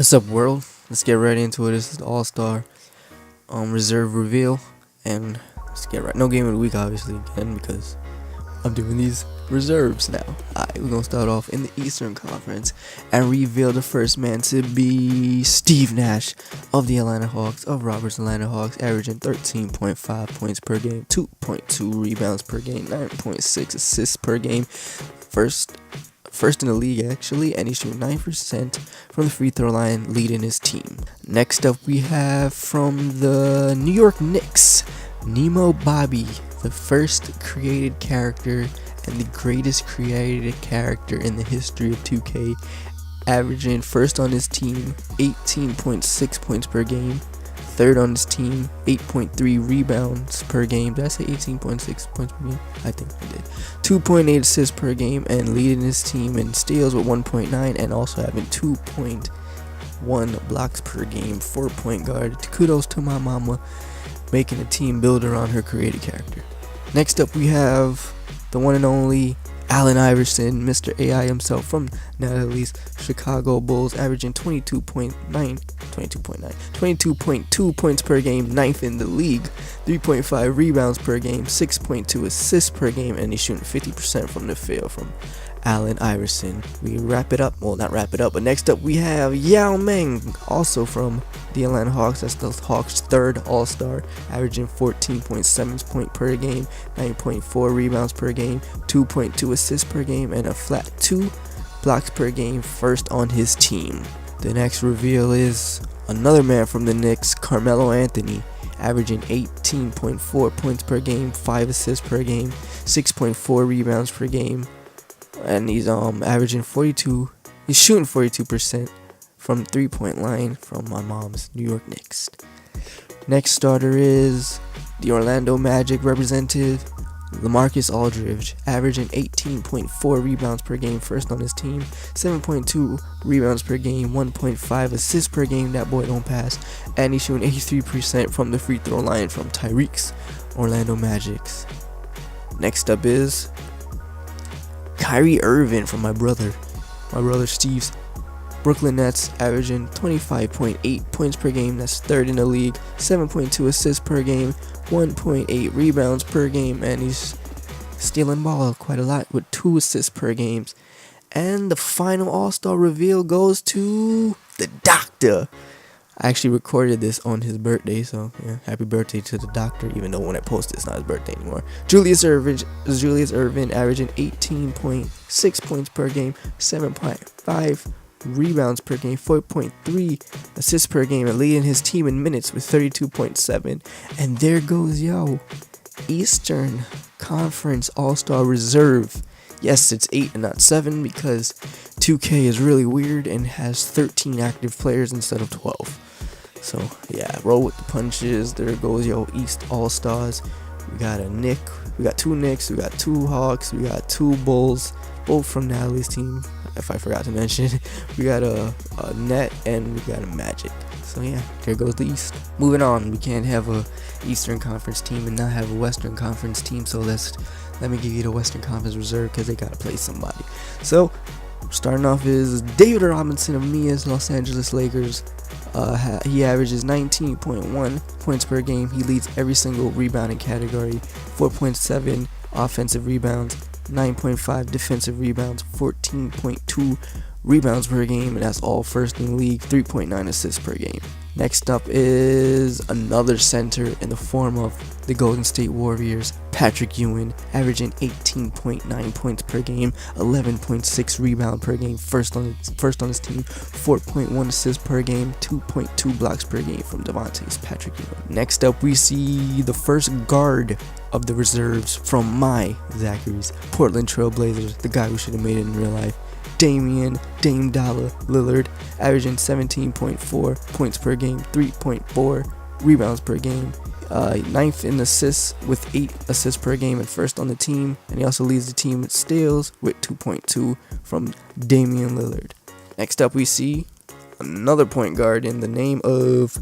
What's up, world? Let's get right into it. This is the All-Star reserve reveal, and let's get right. No game of the week, obviously, again, because I'm doing these reserves now. Alright, we're gonna start off in the Eastern Conference and reveal the first man to be Steve Nash of the Atlanta Hawks, of Robert's Atlanta Hawks, averaging 13.5 points per game, 2.2 rebounds per game, 9.6 assists per game. First in the league, actually, and he's shooting 9% from the free throw line, leading his team. Next up, we have from the New York Knicks, Nemo Bobby, the first created character and the greatest created character in the history of 2K, averaging first on his team 18.6 points per game, third on his team 8.3 rebounds per game. Did I say 18.6 points per game? I think I did. 2.8 assists per game, and leading his team in steals with 1.9, and also having 2.1 blocks per game. 4-point guard. Kudos to my mama, making a team build around her creative character. Next up, we have the one and only Allen Iverson, Mr. AI himself, from Natalie's Chicago Bulls, averaging 22.2 points per game, 9th in the league, 3.5 rebounds per game, 6.2 assists per game, and he's shooting 50% from the field from Allen Iverson. We wrap it up, well, not wrap it up, but next up we have Yao Ming, also from the Atlanta Hawks. That's the Hawks' third All-Star, averaging 14.7 points per game, 9.4 rebounds per game, 2.2 assists per game, and a flat 2 blocks per game, first on his team. The next reveal is another man from the Knicks, Carmelo Anthony, averaging 18.4 points per game, 5 assists per game, 6.4 rebounds per game, and he's averaging 42. He's shooting 42% from 3-point line from my mom's New York Knicks. Next starter is the Orlando Magic representative, LaMarcus Aldridge, averaging 18.4 rebounds per game, first on his team, 7.2 rebounds per game, 1.5 assists per game. That boy don't pass, and he's shooting 83% from the free throw line from Tyreek's Orlando Magics. Next up is Erving from my brother Steve's Brooklyn Nets, averaging 25.8 points per game. That's third in the league, 7.2 assists per game, 1.8 rebounds per game, and he's stealing ball quite a lot with 2 assists per game. And the final All-Star reveal goes to the Doctor. I actually recorded this on his birthday, so yeah, happy birthday to the Doctor, even though when I post it, it's not his birthday anymore. Julius Erving, averaging 18.6 points per game, 7.5 rebounds per game, 4.3 assists per game, and leading his team in minutes with 32.7. And there goes Eastern Conference All-Star Reserve. Yes, it's 8 and not 7 because 2K is really weird and has 13 active players instead of 12. So yeah, roll with the punches. There goes East All-Stars. We got two Knicks, we got 2 Hawks, we got 2 Bulls, both from Natalie's team, if I forgot to mention. We got a Net, and we got a Magic. So yeah, there goes the East. Moving on, we can't have a Eastern Conference team and not have a Western Conference team, so let me give you the Western Conference reserve because they gotta play somebody. So starting off is David Robinson of Mia's Los Angeles Lakers. He averages 19.1 points per game. He leads every single rebounding category, 4.7 offensive rebounds, 9.5 defensive rebounds, 14.2 rebounds per game, and that's all first in the league, 3.9 assists per game. Next up is another center in the form of the Golden State Warriors, Patrick Ewing, averaging 18.9 points per game, 11.6 rebound per game, first on his team, 4.1 assists per game, 2.2 blocks per game from Devontae's Patrick Ewing. Next up, we see the first guard of the reserves from my Zachary's Portland Trail Blazers, the guy who should have made it in real life, Damian Dame Dollar Lillard, averaging 17.4 points per game, 3.4 rebounds per game, 9th in assists with 8 assists per game, and first on the team. And he also leads the team with steals with 2.2 from Damian Lillard. Next up, we see another point guard in the name of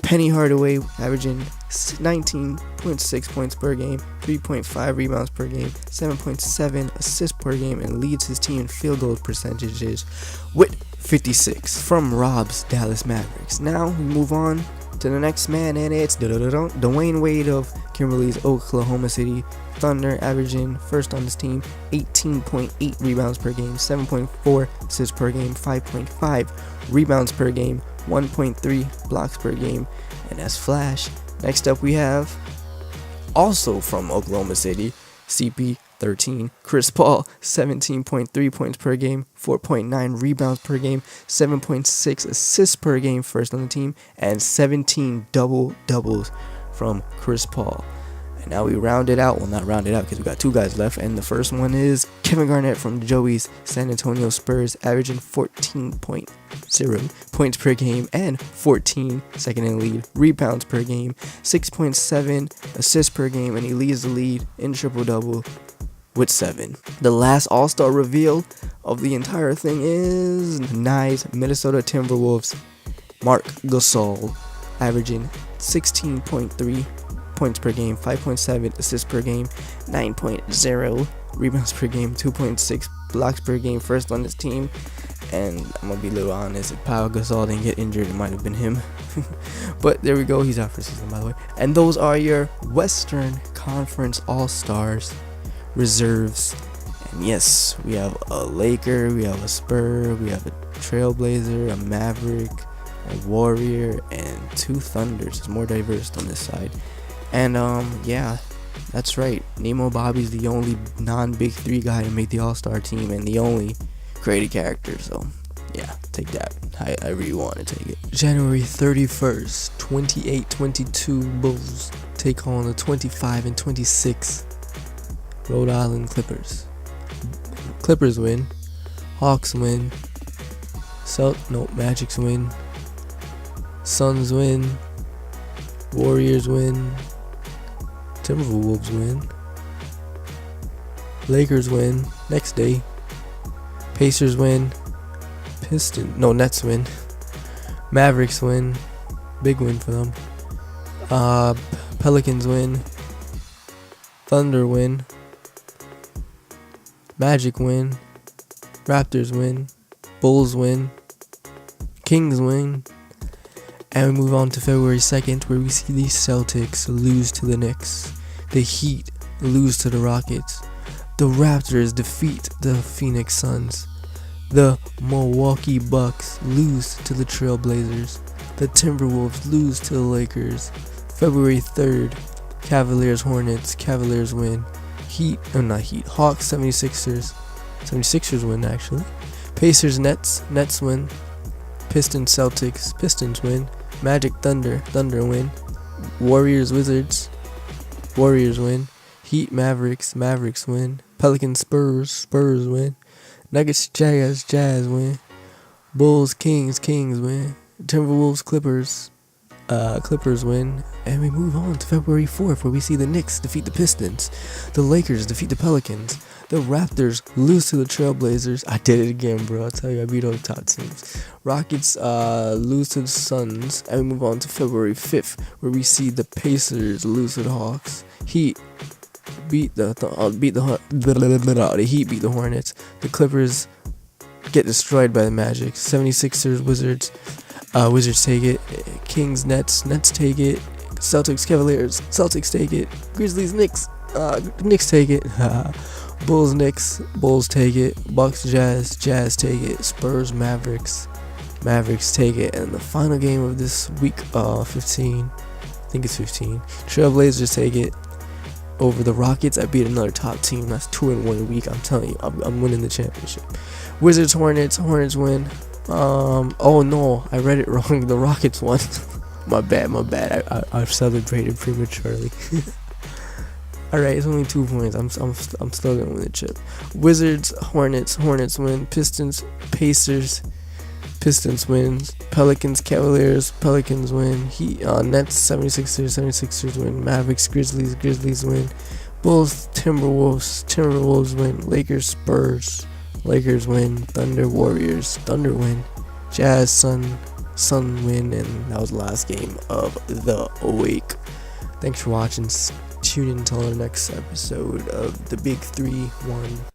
Penny Hardaway, averaging 19.6 points per game, 3.5 rebounds per game, 7.7 assists per game, and leads his team in field goal percentages with 56 from Rob's Dallas Mavericks. Now we move on to the next man, and it's Dwayne Wade of Kimberly's Oklahoma City Thunder, averaging first on this team 18.8 rebounds per game, 7.4 assists per game, 5.5 rebounds per game, 1.3 blocks per game, and that's Flash. Next up we have, also from Oklahoma City, CP13, Chris Paul, 17.3 points per game, 4.9 rebounds per game, 7.6 assists per game, first on the team, and 17 double-doubles from Chris Paul. And now we round it out. Well, not round it out because we got two guys left. And the first one is Kevin Garnett from Joey's San Antonio Spurs, averaging 14.0 points per game and 14, second in the lead, rebounds per game, 6.7 assists per game, and he leads the lead in triple-double with 7. The last All-Star reveal of the entire thing is nice Minnesota Timberwolves Marc Gasol, averaging 16.3 points per game, 5.7 assists per game, 9.0 rebounds per game, 2.6 blocks per game, first on this team. And I'm gonna be a little honest, if Pau Gasol didn't get injured, it might have been him. But there we go, he's out for season, by the way. And those are your Western Conference All-Stars reserves. And yes, we have a Laker, we have a Spur, we have a Trailblazer, a Maverick, a Warrior, and 2 Thunders. It's more diverse on this side. And yeah, that's right, Nemo Bobby's the only non-Big 3 guy to make the All-Star team and the only created character, so yeah, take that. I really want to take it. January 31st, 28-22 Bulls take on the 25 and 26 Rhode Island Clippers. Clippers win, Hawks win, Magics win, Suns win, Warriors win, Timberwolves win, Lakers win next day, Pacers win, Nets win, Mavericks win, big win for them, Pelicans win, Thunder win, Magic win, Raptors win, Bulls win, Kings win. And we move on to February 2nd, where we see the Celtics lose to the Knicks, the Heat lose to the Rockets, the Raptors defeat the Phoenix Suns, the Milwaukee Bucks lose to the Trailblazers, the Timberwolves lose to the Lakers. February 3rd, Cavaliers Hornets, Cavaliers win, Hawks 76ers win actually, Pacers Nets win, Pistons Celtics, Pistons win, Magic Thunder win, Warriors Wizards win, Heat Mavericks win, Pelicans Spurs win, Nuggets Jazz win, Bulls Kings win, Timberwolves Clippers win. And we move on to February 4th, where we see the Knicks defeat the Pistons, the Lakers defeat the Pelicans, the Raptors lose to the Trailblazers. I did it again, bro. I'll tell you, I beat all the top teams. Rockets lose to the Suns. And we move on to February 5th, where we see the Pacers lose to the Hawks. Heat beat the Heat beat the Hornets. The Clippers get destroyed by the Magic. 76ers Wizards. Wizards take it. Kings Nets take it. Celtics Cavaliers take it. Grizzlies Knicks take it. Bulls Knicks take it. Bucks Jazz take it. Spurs Mavericks take it. And the final game of this week 15, I think it's 15, Trailblazers take it over the Rockets. I beat another top team. That's 2-1 a week. I'm telling you, I'm winning the championship. Wizards Hornets win. Oh no, I read it wrong. The Rockets won. my bad. I've celebrated prematurely. Alright, it's only 2 points. I'm still gonna win the chip. Wizards Hornets win. Pistons Pacers win. Pelicans Cavaliers win. Heat Nets 76ers win. Mavericks Grizzlies win. Bulls Timberwolves win. Lakers Spurs win. Thunder Warriors win. Jazz Sun win. And that was the last game of the week. Thanks for watching. Tune in until our next episode of the Big 3-1.